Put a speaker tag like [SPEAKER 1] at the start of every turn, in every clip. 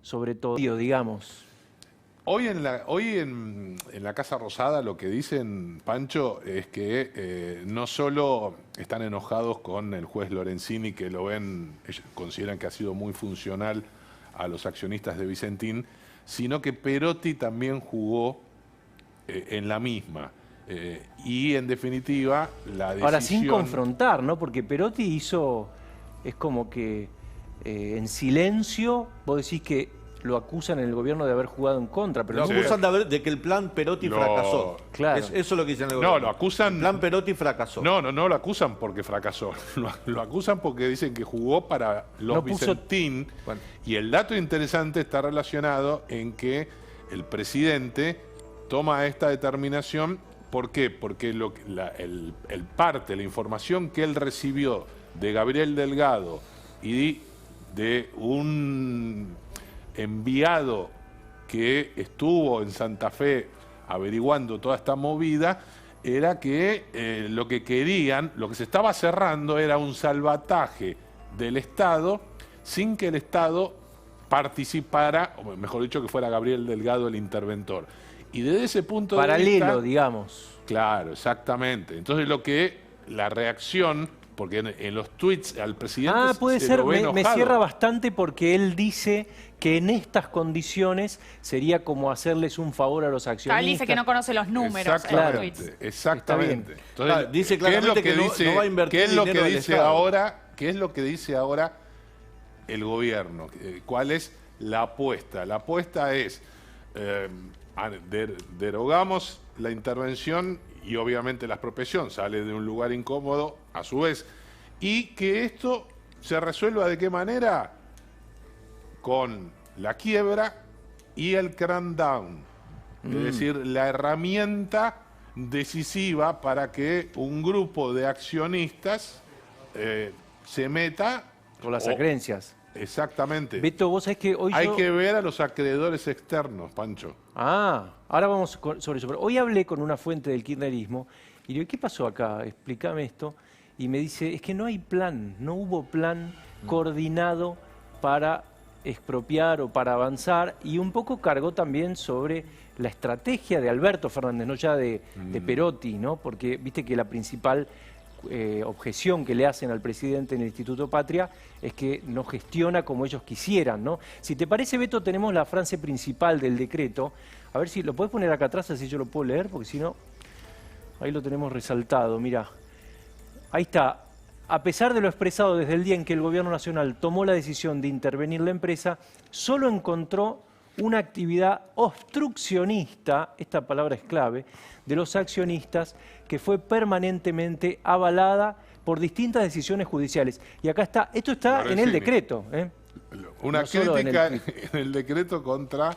[SPEAKER 1] sobre todo, digamos.
[SPEAKER 2] Hoy en la Casa Rosada lo que dicen, Pancho, es que no solo están enojados con el juez Lorenzini, que lo ven, ellos consideran que ha sido muy funcional a los accionistas de Vicentín, sino que Perotti también jugó en la misma. Y en definitiva, la decisión...
[SPEAKER 1] Ahora, sin confrontar, ¿no? Porque Perotti hizo, es como que en silencio, vos decís que lo acusan en el gobierno de haber jugado en contra, pero
[SPEAKER 3] Lo
[SPEAKER 1] no...
[SPEAKER 3] acusan de que el plan Perotti fracasó.
[SPEAKER 1] Claro.
[SPEAKER 3] Eso es lo que dicen en el gobierno.
[SPEAKER 2] No, lo acusan...
[SPEAKER 3] El plan Perotti fracasó.
[SPEAKER 2] No lo acusan porque fracasó. Lo acusan porque dicen que jugó para los Vicentín.
[SPEAKER 3] Bueno.
[SPEAKER 2] Y el dato interesante está relacionado en que el presidente toma esta determinación. ¿Por qué? Porque la información que él recibió de Gabriel Delgado y de un enviado que estuvo en Santa Fe averiguando toda esta movida, era que lo que querían, lo que se estaba cerrando era un salvataje del Estado sin que el Estado participara, o mejor dicho, que fuera Gabriel Delgado el interventor. Y desde ese punto de vista...
[SPEAKER 1] Paralelo, digamos.
[SPEAKER 2] Claro, exactamente. Entonces la reacción, porque en los tweets al presidente
[SPEAKER 1] puede
[SPEAKER 2] se
[SPEAKER 1] ser,
[SPEAKER 2] lo ve
[SPEAKER 1] me
[SPEAKER 2] enojado.
[SPEAKER 1] cierra bastante porque él dice que en estas condiciones sería como hacerles un favor a los accionistas.
[SPEAKER 4] Él dice que no conoce los números en los tweets.
[SPEAKER 2] Exactamente.
[SPEAKER 3] Entonces, dice claramente que no va a invertir dinero del Estado.
[SPEAKER 2] ¿Qué es lo que dice ahora el gobierno? ¿Cuál es la apuesta? La apuesta es derogamos la intervención y obviamente la expropiación sale de un lugar incómodo a su vez, y que esto se resuelva ¿de qué manera? Con la quiebra y el crackdown, es decir, la herramienta decisiva para que un grupo de accionistas se meta
[SPEAKER 1] Con las acreencias.
[SPEAKER 2] Exactamente.
[SPEAKER 1] Beto, vos sabés que hoy
[SPEAKER 2] hay que ver a los acreedores externos, Pancho.
[SPEAKER 1] Ahora vamos sobre eso. Pero hoy hablé con una fuente del kirchnerismo y le digo, ¿qué pasó acá? Explícame esto. Y me dice, es que no hay plan, no hubo plan coordinado para expropiar o para avanzar, y un poco cargó también sobre la estrategia de Alberto Fernández, no ya de Perotti, ¿no? Porque viste que la principal objeción que le hacen al presidente en el Instituto Patria es que no gestiona como ellos quisieran, ¿no? Si te parece, Beto, tenemos la frase principal del decreto. A ver si lo podés poner acá atrás, así yo lo puedo leer, porque si no, ahí lo tenemos resaltado, mirá. Ahí está. A pesar de lo expresado desde el día en que el Gobierno Nacional tomó la decisión de intervenir la empresa, solo encontró una actividad obstruccionista, esta palabra es clave, de los accionistas, que fue permanentemente avalada por distintas decisiones judiciales. Y acá está, esto está en el decreto.
[SPEAKER 2] Una
[SPEAKER 1] No solo
[SPEAKER 2] crítica en el decreto contra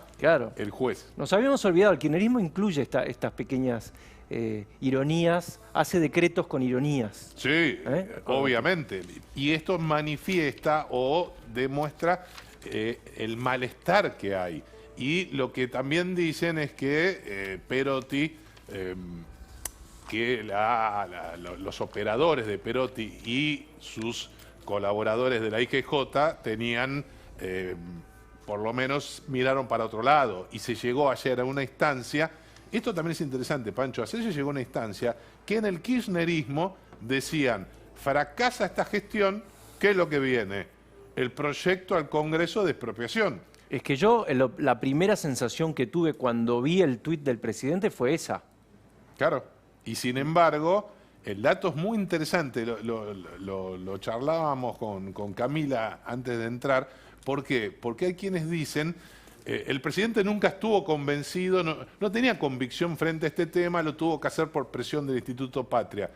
[SPEAKER 2] el juez.
[SPEAKER 1] Nos habíamos olvidado, el kirchnerismo incluye estas pequeñas ironías, hace decretos con ironías.
[SPEAKER 2] Sí, obviamente. Y esto manifiesta o demuestra el malestar que hay. Y lo que también dicen es que Perotti, que los operadores de Perotti y sus colaboradores de la IGJ tenían, por lo menos miraron para otro lado, y se llegó ayer a una instancia. Esto también es interesante, Pancho. Ayer se llegó a una instancia que en el kirchnerismo decían, fracasa esta gestión, ¿qué es lo que viene? El proyecto al Congreso de expropiación.
[SPEAKER 1] Es que yo, la primera sensación que tuve cuando vi el tuit del presidente fue esa.
[SPEAKER 2] Claro. Y sin embargo, el dato es muy interesante. Lo charlábamos con Camila antes de entrar. ¿Por qué? Porque hay quienes dicen... el presidente nunca estuvo convencido, no tenía convicción frente a este tema, lo tuvo que hacer por presión del Instituto Patria.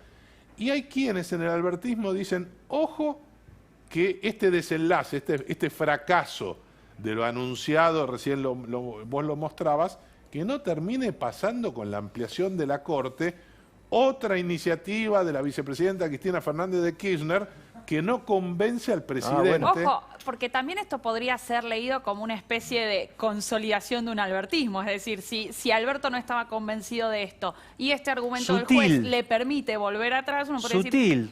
[SPEAKER 2] Y hay quienes en el albertismo dicen, ojo, que este desenlace, este fracaso de lo anunciado, recién vos lo mostrabas, que no termine pasando con la ampliación de la Corte, otra iniciativa de la vicepresidenta Cristina Fernández de Kirchner, que no convence al presidente.
[SPEAKER 4] Ojo, porque también esto podría ser leído como una especie de consolidación de un albertismo. Es decir, si Alberto no estaba convencido de esto y este argumento del juez le permite volver atrás, uno podría decir,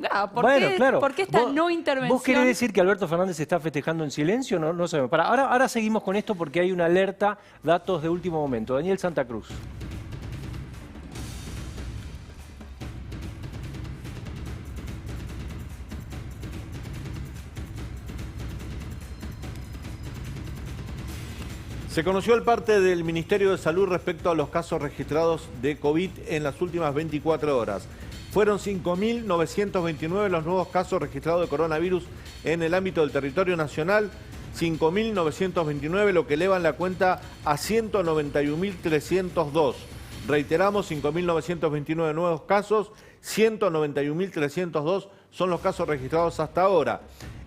[SPEAKER 4] ¿por qué esta no intervención?
[SPEAKER 1] ¿Vos querés decir que Alberto Fernández está festejando en silencio? No sabemos. Ahora seguimos con esto porque hay una alerta, datos de último momento. Daniel Santa Cruz.
[SPEAKER 3] Se conoció el parte del Ministerio de Salud respecto a los casos registrados de COVID en las últimas 24 horas. Fueron 5.929 los nuevos casos registrados de coronavirus en el ámbito del territorio nacional, 5.929, lo que eleva la cuenta a 191.302. Reiteramos, 5.929 nuevos casos, 191.302 son los casos registrados hasta ahora.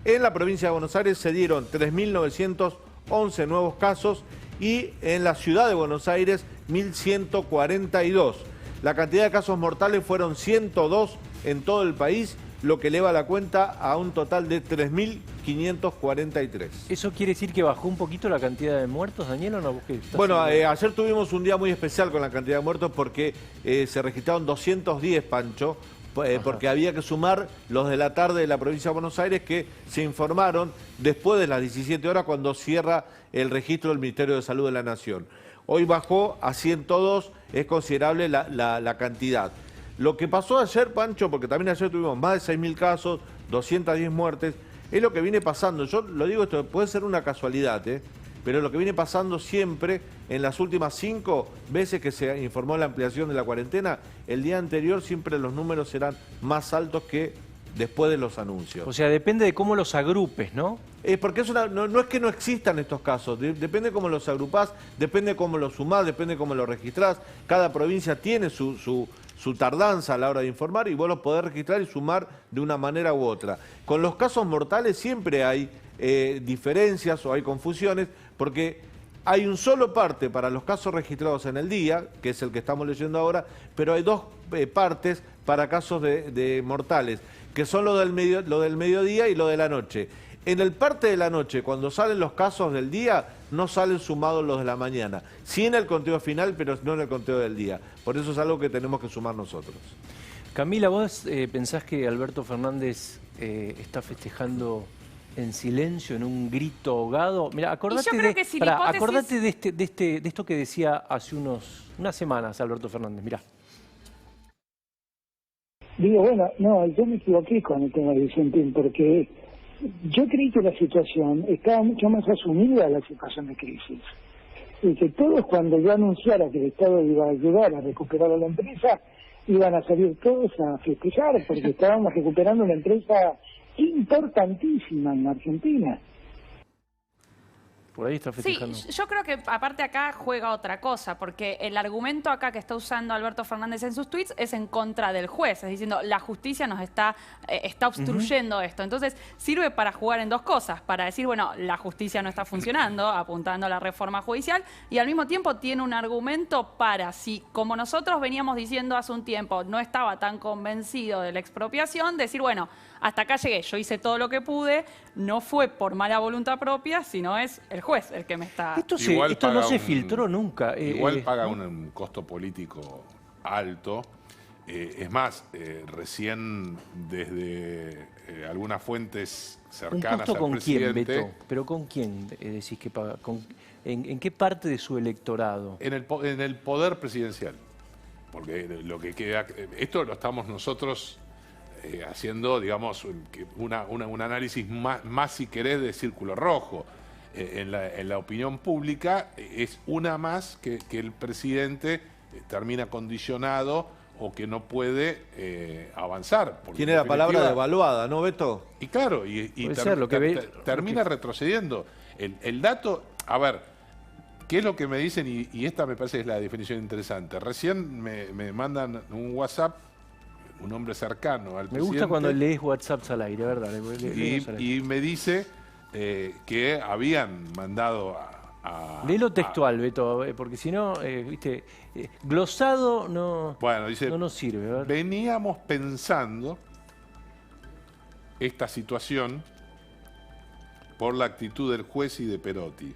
[SPEAKER 3] En la provincia de Buenos Aires se dieron 3.911 nuevos casos y en la ciudad de Buenos Aires 1.142. La cantidad de casos mortales fueron 102 en todo el país, lo que eleva la cuenta a un total de 3.543.
[SPEAKER 1] ¿Eso quiere decir que bajó un poquito la cantidad de muertos, Daniel, o no?
[SPEAKER 3] Bueno, ayer tuvimos un día muy especial con la cantidad de muertos porque se registraron 210, Pancho, porque había que sumar los de la tarde de la provincia de Buenos Aires que se informaron después de las 17 horas cuando cierra el registro del Ministerio de Salud de la Nación. Hoy bajó a 102, es considerable la cantidad. Lo que pasó ayer, Pancho, porque también ayer tuvimos más de 6.000 casos, 210 muertes, es lo que viene pasando. Yo lo digo, esto puede ser una casualidad, pero lo que viene pasando siempre, en las últimas 5 veces que se informó la ampliación de la cuarentena, el día anterior siempre los números eran más altos que después de los anuncios.
[SPEAKER 1] O sea, depende de cómo los agrupes, ¿no?
[SPEAKER 3] Porque no es que no existan estos casos, depende cómo los agrupás, depende cómo los sumás, depende cómo los registrás. Cada provincia tiene su tardanza a la hora de informar y vos los podés registrar y sumar de una manera u otra. Con los casos mortales siempre hay diferencias o hay confusiones porque hay un solo parte para los casos registrados en el día, que es el que estamos leyendo ahora, pero hay dos partes para casos de mortales, que son lo del mediodía y lo de la noche. En el parte de la noche, cuando salen los casos del día, no salen sumados los de la mañana. Sí en el conteo final, pero no en el conteo del día. Por eso es algo que tenemos que sumar nosotros.
[SPEAKER 1] Camila, ¿vos pensás que Alberto Fernández está festejando en silencio, en un grito ahogado? Mira, acordate de esto que decía hace unas semanas Alberto Fernández. Mirá.
[SPEAKER 5] Digo, bueno, no, yo me equivoqué con el tema de Vicentín, porque yo creí que la situación estaba mucho más asumida, la situación de crisis. Y que todos, cuando yo anunciara que el Estado iba a ayudar a recuperar a la empresa, iban a salir todos a festejar, porque estábamos recuperando una empresa importantísima en Argentina.
[SPEAKER 1] Por ahí está festejando.
[SPEAKER 4] Sí, yo creo que aparte acá juega otra cosa, porque el argumento acá que está usando Alberto Fernández en sus tweets es en contra del juez, es diciendo la justicia nos está obstruyendo esto. Entonces sirve para jugar en dos cosas, para decir, bueno, la justicia no está funcionando, apuntando a la reforma judicial, y al mismo tiempo tiene un argumento para, si como nosotros veníamos diciendo hace un tiempo, no estaba tan convencido de la expropiación, decir, bueno, hasta acá llegué, yo hice todo lo que pude, no fue por mala voluntad propia, sino es el juez el que me está...
[SPEAKER 1] Esto no se filtró nunca.
[SPEAKER 2] Igual paga un costo político alto. Es más, recién desde algunas fuentes cercanas al presidente...
[SPEAKER 1] ¿Un costo con quién, Beto? ¿Pero con quién decís que paga? ¿En qué parte de su electorado?
[SPEAKER 2] En el poder presidencial. Porque lo que queda... Esto lo estamos nosotros... haciendo, digamos, un análisis más, si querés, de círculo rojo. En la opinión pública es una más que el presidente termina condicionado o que no puede avanzar.
[SPEAKER 3] Tiene la palabra devaluada, ¿no, Beto?
[SPEAKER 2] Y claro, termina retrocediendo. El dato, a ver, ¿qué es lo que me dicen? Y esta me parece que es la definición interesante. Recién me mandan un WhatsApp un hombre cercano al presidente.
[SPEAKER 1] Me gusta cuando lees WhatsApps al aire, ¿verdad?
[SPEAKER 2] Y me dice que habían mandado a...
[SPEAKER 1] Léelo textual, Beto, porque si no, viste, glosado no,
[SPEAKER 2] bueno, dice,
[SPEAKER 1] no nos sirve. ¿Verdad?
[SPEAKER 2] Veníamos pensando esta situación por la actitud del juez y de Perotti.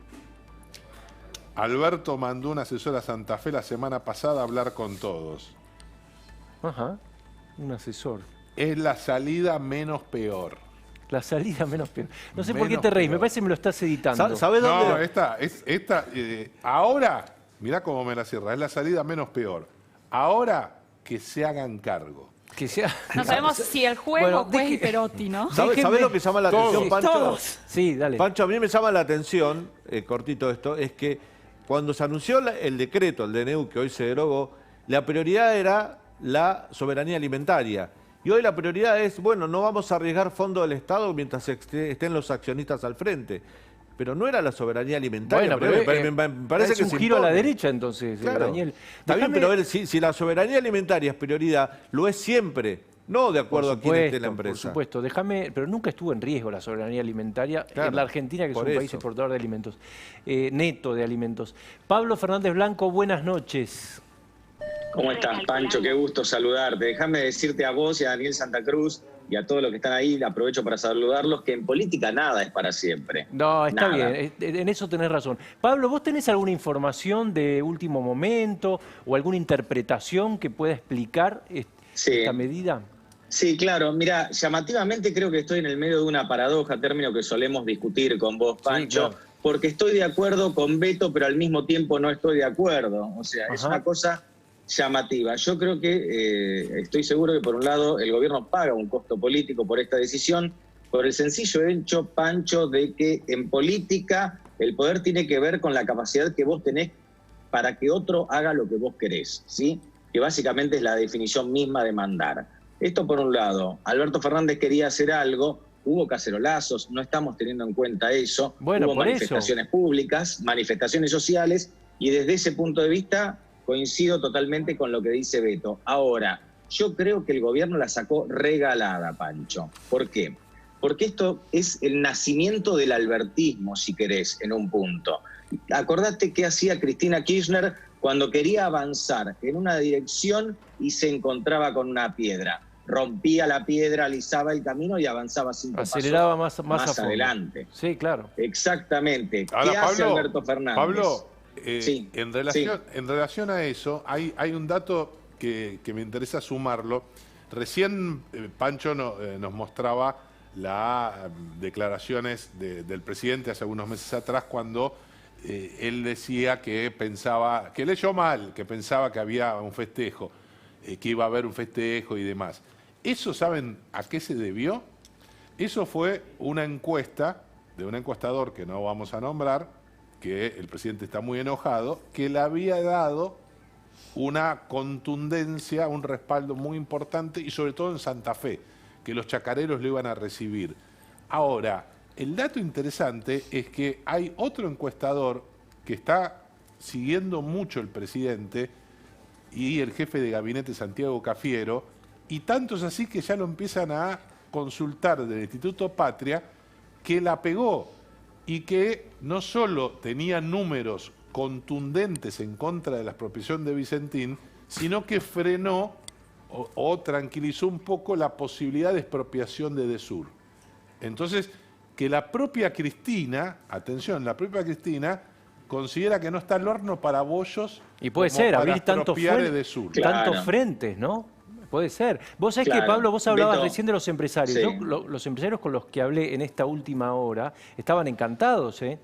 [SPEAKER 2] Alberto mandó un asesor a Santa Fe la semana pasada a hablar con todos.
[SPEAKER 1] Ajá, un asesor.
[SPEAKER 2] Es la salida menos peor.
[SPEAKER 1] La salida menos peor. No sé por qué
[SPEAKER 2] Menos
[SPEAKER 1] te reís, me
[SPEAKER 2] peor.
[SPEAKER 1] parece que me lo estás editando.
[SPEAKER 3] ¿Sabes dónde?
[SPEAKER 2] No, ahora, mirá cómo me la cierra, es la salida menos peor. Ahora que se hagan cargo.
[SPEAKER 1] Que sea...
[SPEAKER 4] No sabemos si el juez
[SPEAKER 1] Bueno,
[SPEAKER 4] o juez y
[SPEAKER 1] deje-
[SPEAKER 4] Perotti, ¿no?
[SPEAKER 3] ¿Sabes lo que llama la
[SPEAKER 2] Todos.
[SPEAKER 3] atención,
[SPEAKER 1] Sí,
[SPEAKER 3] Pancho?
[SPEAKER 1] todos. Sí, dale.
[SPEAKER 3] Pancho, a mí me llama la atención, cortito esto, es que cuando se anunció el decreto, el DNU, que hoy se derogó, la prioridad era la soberanía alimentaria. Y hoy la prioridad es, bueno, no vamos a arriesgar fondos del Estado mientras estén los accionistas al frente. Pero no era la soberanía alimentaria.
[SPEAKER 1] Bueno, pero
[SPEAKER 3] me parece
[SPEAKER 1] es
[SPEAKER 3] que
[SPEAKER 1] un
[SPEAKER 3] se
[SPEAKER 1] giro a la
[SPEAKER 3] impone.
[SPEAKER 1] derecha entonces,
[SPEAKER 3] Claro.
[SPEAKER 1] Daniel.
[SPEAKER 3] Está bien,
[SPEAKER 1] Déjame-
[SPEAKER 3] pero a ver, si la soberanía alimentaria es prioridad, lo es siempre, no de acuerdo a quién esté la empresa.
[SPEAKER 1] Por supuesto, déjame, pero nunca estuvo en riesgo la soberanía alimentaria
[SPEAKER 3] Claro,
[SPEAKER 1] en la Argentina, que es
[SPEAKER 3] por
[SPEAKER 1] un país
[SPEAKER 3] eso.
[SPEAKER 1] exportador de alimentos, neto de alimentos. Pablo Fernández Blanco, buenas noches.
[SPEAKER 6] ¿Cómo estás, Pancho? Qué gusto saludarte. Déjame decirte a vos y a Daniel Santa Cruz y a todos los que están ahí, aprovecho para saludarlos, que en política nada es para siempre.
[SPEAKER 1] No, está
[SPEAKER 6] Nada.
[SPEAKER 1] bien, en eso tenés razón. Pablo, ¿vos tenés alguna información de último momento o alguna interpretación que pueda explicar
[SPEAKER 6] Sí.
[SPEAKER 1] esta medida?
[SPEAKER 6] Sí, claro. Mira, llamativamente creo que estoy en el medio de una paradoja, término que solemos discutir con vos, Pancho,
[SPEAKER 1] claro.
[SPEAKER 6] porque estoy de acuerdo con Beto, pero al mismo tiempo no estoy de acuerdo. O sea, es
[SPEAKER 1] Ajá.
[SPEAKER 6] una cosa llamativa. Yo creo que estoy seguro que por un lado el gobierno paga un costo político por esta decisión, por el sencillo hecho, Pancho, de que en política el poder tiene que ver con la capacidad que vos tenés para que otro haga lo que vos querés, ¿sí? Que básicamente es la definición misma de mandar. Esto por un lado. Alberto Fernández quería hacer algo, hubo cacerolazos, no estamos teniendo en cuenta eso.
[SPEAKER 1] Bueno,
[SPEAKER 6] hubo
[SPEAKER 1] por eso.
[SPEAKER 6] manifestaciones públicas, manifestaciones sociales, y desde ese punto de vista coincido totalmente con lo que dice Beto. Ahora, yo creo que el gobierno la sacó regalada, Pancho. ¿Por qué? Porque esto es el nacimiento del albertismo, si querés, en un punto. Acordate qué hacía Cristina Kirchner cuando quería avanzar en una dirección y se encontraba con una piedra. Rompía la piedra, alisaba el camino y avanzaba 5 pasos
[SPEAKER 1] Aceleraba más a fondo.
[SPEAKER 6] adelante.
[SPEAKER 1] Sí, claro.
[SPEAKER 6] Exactamente.
[SPEAKER 2] Ahora,
[SPEAKER 6] ¿Qué hace Alberto Fernández?
[SPEAKER 2] Pablo,
[SPEAKER 6] Sí,
[SPEAKER 2] en relación a eso, hay un dato que me interesa sumarlo. Recién Pancho nos mostraba las declaraciones del presidente hace algunos meses atrás cuando él decía que pensaba, que leyó mal, que pensaba que había un festejo, que iba a haber un festejo y demás. ¿Eso saben a qué se debió? Eso fue una encuesta de un encuestador que no vamos a nombrar, que el presidente está muy enojado, que le había dado una contundencia, un respaldo muy importante, y sobre todo en Santa Fe, que los chacareros lo iban a recibir. Ahora, el dato interesante es que hay otro encuestador que está siguiendo mucho el presidente y el jefe de gabinete Santiago Cafiero, y tanto es así que ya lo empiezan a consultar del Instituto Patria, que la pegó y que no solo tenía números contundentes en contra de la expropiación de Vicentín, sino que frenó o tranquilizó un poco la posibilidad de expropiación de Edesur. Entonces, que la propia Cristina, atención, la propia Cristina considera que no está al horno para bollos
[SPEAKER 1] Y puede
[SPEAKER 2] como
[SPEAKER 1] ser,
[SPEAKER 2] para
[SPEAKER 1] abrir tantos
[SPEAKER 2] expropiar Edesur.
[SPEAKER 6] Claro.
[SPEAKER 1] frentes, ¿no? Puede ser. Vos sabés que,
[SPEAKER 6] Claro.
[SPEAKER 1] Pablo, vos hablabas
[SPEAKER 6] Beto,
[SPEAKER 1] recién de los empresarios.
[SPEAKER 6] sí.
[SPEAKER 1] Yo, los empresarios con los que hablé en esta última hora estaban encantados, ¿eh?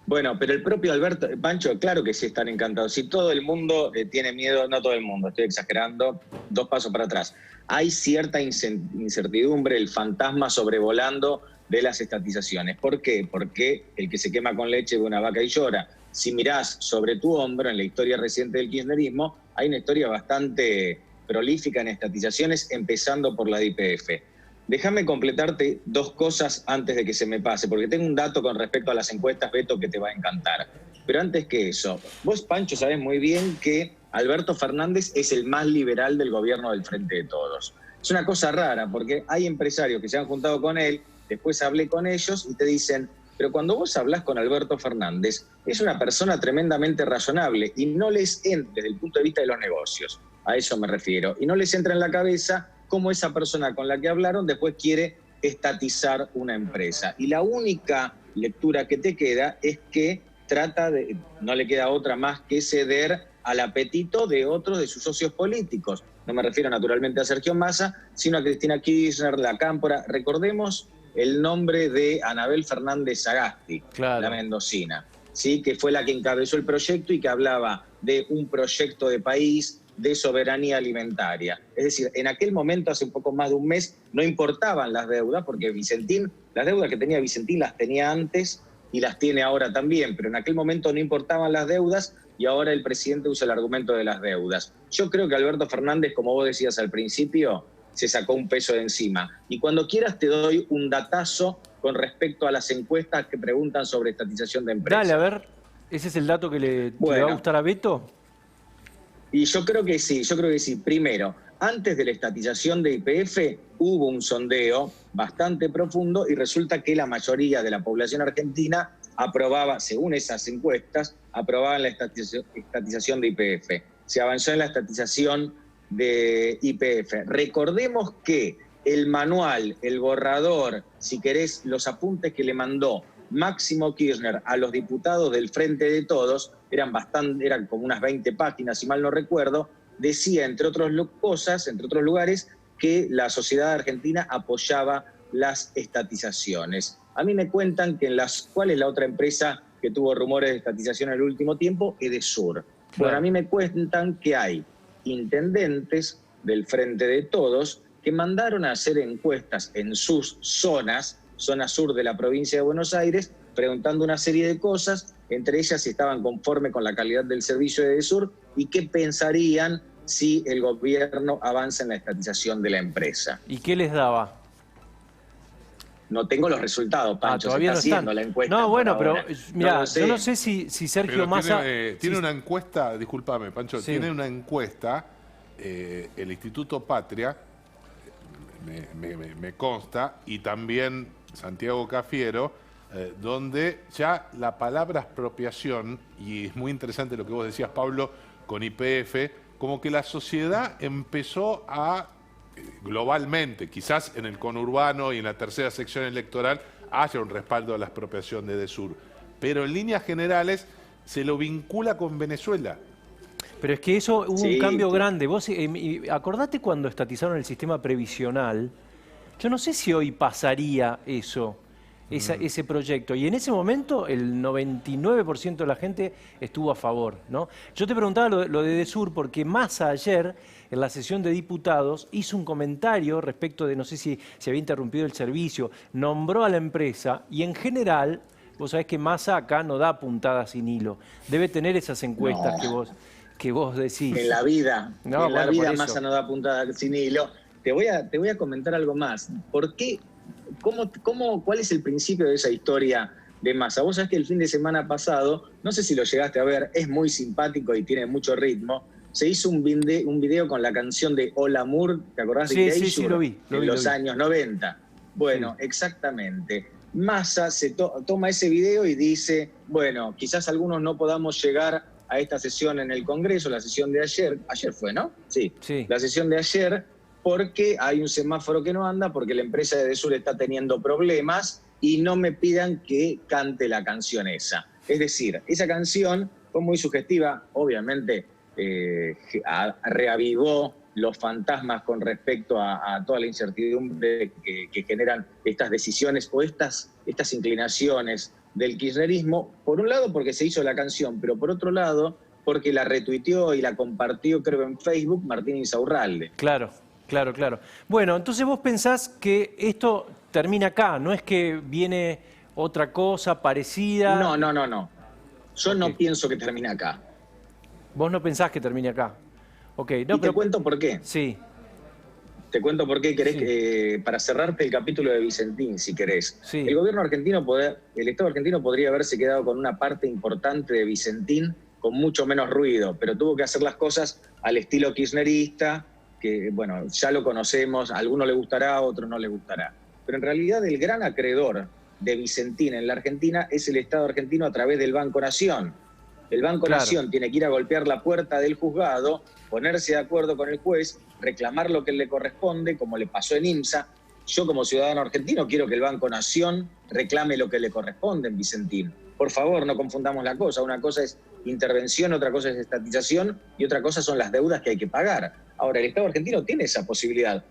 [SPEAKER 6] Bueno, pero el propio Alberto, Pancho, claro que sí están encantados. Si todo el mundo tiene miedo, no todo el mundo, estoy exagerando, 2 pasos para atrás. Hay cierta incertidumbre, el fantasma sobrevolando de las estatizaciones. ¿Por qué? Porque el que se quema con leche de una vaca y llora. Si mirás sobre tu hombro, en la historia reciente del kirchnerismo, hay una historia bastante prolífica en estatizaciones, empezando por la de YPF. Déjame completarte 2 cosas antes de que se me pase, porque tengo un dato con respecto a las encuestas, Beto, que te va a encantar. Pero antes que eso, vos, Pancho, sabés muy bien que Alberto Fernández es el más liberal del gobierno del Frente de Todos. Es una cosa rara, porque hay empresarios que se han juntado con él, después hablé con ellos y te dicen, pero cuando vos hablás con Alberto Fernández, es una persona tremendamente razonable y no les entra desde el punto de vista de los negocios, a eso me refiero, y no les entra en la cabeza cómo esa persona con la que hablaron después quiere estatizar una empresa. Y la única lectura que te queda es que no le queda otra más que ceder al apetito de otros de sus socios políticos. No me refiero naturalmente a Sergio Massa, sino a Cristina Kirchner, la Cámpora. Recordemos el nombre de Anabel Fernández Sagasti,
[SPEAKER 1] claro,
[SPEAKER 6] la mendocina, ¿sí? Que fue la que encabezó el proyecto y que hablaba de un proyecto de país, de soberanía alimentaria. Es decir, en aquel momento, hace un poco más de un mes, no importaban las deudas, porque Vicentín, las deudas que tenía Vicentín las tenía antes y las tiene ahora también, pero en aquel momento no importaban las deudas y ahora el presidente usa el argumento de las deudas. Yo creo que Alberto Fernández, como vos decías al principio, se sacó un peso de encima. Y cuando quieras te doy un datazo con respecto a las encuestas que preguntan sobre estatización de empresas.
[SPEAKER 1] Dale, a ver, ¿ese es el dato que le va a gustar a Beto?
[SPEAKER 6] Y yo creo que sí. Primero, antes de la estatización de YPF hubo un sondeo bastante profundo y resulta que la mayoría de la población argentina aprobaba, según esas encuestas, aprobaban la estatización de YPF. Se avanzó en la estatización de YPF. Recordemos que el manual, el borrador, si querés, los apuntes que le mandó Máximo Kirchner a los diputados del Frente de Todos, eran como unas 20 páginas, si mal no recuerdo, decía, entre otras cosas, entre otros lugares, que la sociedad argentina apoyaba las estatizaciones. A mí me cuentan que ¿cuál es la otra empresa que tuvo rumores de estatización en el último tiempo? Edesur. Bueno, a mí me cuentan que hay intendentes del Frente de Todos que mandaron a hacer encuestas en sus zonas, zona sur de la provincia de Buenos Aires, preguntando una serie de cosas, entre ellas si estaban conformes con la calidad del servicio de Edesur y qué pensarían si el gobierno avanza en la estatización de la empresa.
[SPEAKER 1] ¿Y qué les daba?
[SPEAKER 6] No tengo los resultados, Pancho,
[SPEAKER 1] todavía
[SPEAKER 6] se está haciendo la encuesta.
[SPEAKER 1] No, bueno, pero mira, yo no sé si Sergio Massa...
[SPEAKER 2] Tiene una encuesta, discúlpame, Pancho, sí, tiene una encuesta, el Instituto Patria, me consta, y también Santiago Cafiero, donde ya la palabra expropiación, y es muy interesante lo que vos decías, Pablo, con YPF, como que la sociedad empezó a, globalmente, quizás en el conurbano y en la tercera sección electoral, haya un respaldo a la expropiación de Edesur. Pero en líneas generales se lo vincula con Venezuela.
[SPEAKER 1] Pero es que eso hubo un cambio grande. Vos acordate cuando estatizaron el sistema previsional. Yo no sé si hoy pasaría eso, ese proyecto. Y en ese momento el 99% de la gente estuvo a favor, ¿no? Yo te preguntaba lo de Edesur porque Massa ayer, en la sesión de diputados, hizo un comentario respecto de, no sé si se había interrumpido el servicio, nombró a la empresa y en general, vos sabés que Massa acá no da puntadas sin hilo. Debe tener esas encuestas que vos decís.
[SPEAKER 6] En la vida, Massa no da puntadas sin hilo. Te voy a comentar algo más. ¿Por qué? ¿Cuál es el principio de esa historia de Massa? Vos sabés que el fin de semana pasado, no sé si lo llegaste a ver, es muy simpático y tiene mucho ritmo. Se hizo un video con la canción de Hola Moore, ¿te acordás de Edesur?
[SPEAKER 1] Sí, lo vi.
[SPEAKER 6] En los años 90. Bueno, exactamente. Massa toma ese video y dice, bueno, quizás algunos no podamos llegar a esta sesión en el Congreso, la sesión de ayer fue, ¿no? Sí. La sesión de ayer, porque hay un semáforo que no anda, porque la empresa de Edesur está teniendo problemas y no me pidan que cante la canción esa. Es decir, esa canción fue muy sugestiva, obviamente reavivó los fantasmas con respecto a toda la incertidumbre que generan estas decisiones o estas inclinaciones del kirchnerismo, por un lado porque se hizo la canción, pero por otro lado porque la retuiteó y la compartió, creo, en Facebook Martín Insaurralde.
[SPEAKER 1] Claro. Bueno, entonces vos pensás que esto termina acá, no es que viene otra cosa parecida.
[SPEAKER 6] No. Yo no pienso que termine acá.
[SPEAKER 1] Vos no pensás que termine acá.
[SPEAKER 6] Te cuento por qué.
[SPEAKER 1] Sí.
[SPEAKER 6] Te cuento por qué querés, para cerrarte el capítulo de Vicentín, si querés.
[SPEAKER 1] Sí.
[SPEAKER 6] El gobierno argentino, el Estado argentino podría haberse quedado con una parte importante de Vicentín con mucho menos ruido, pero tuvo que hacer las cosas al estilo kirchnerista, que, bueno, ya lo conocemos, a alguno le gustará, a otro no le gustará. Pero en realidad el gran acreedor de Vicentín en la Argentina es el Estado argentino a través del Banco Nación. El Banco Nación tiene que ir a golpear la puerta del juzgado, ponerse de acuerdo con el juez reclamar lo que le corresponde, como le pasó en IMSA. Yo como ciudadano argentino quiero que el Banco Nación reclame lo que le corresponde en Vicentín. Por favor, no confundamos la cosa. Una cosa es intervención, otra cosa es estatización y otra cosa son las deudas que hay que pagar. Ahora, el Estado argentino tiene esa posibilidad.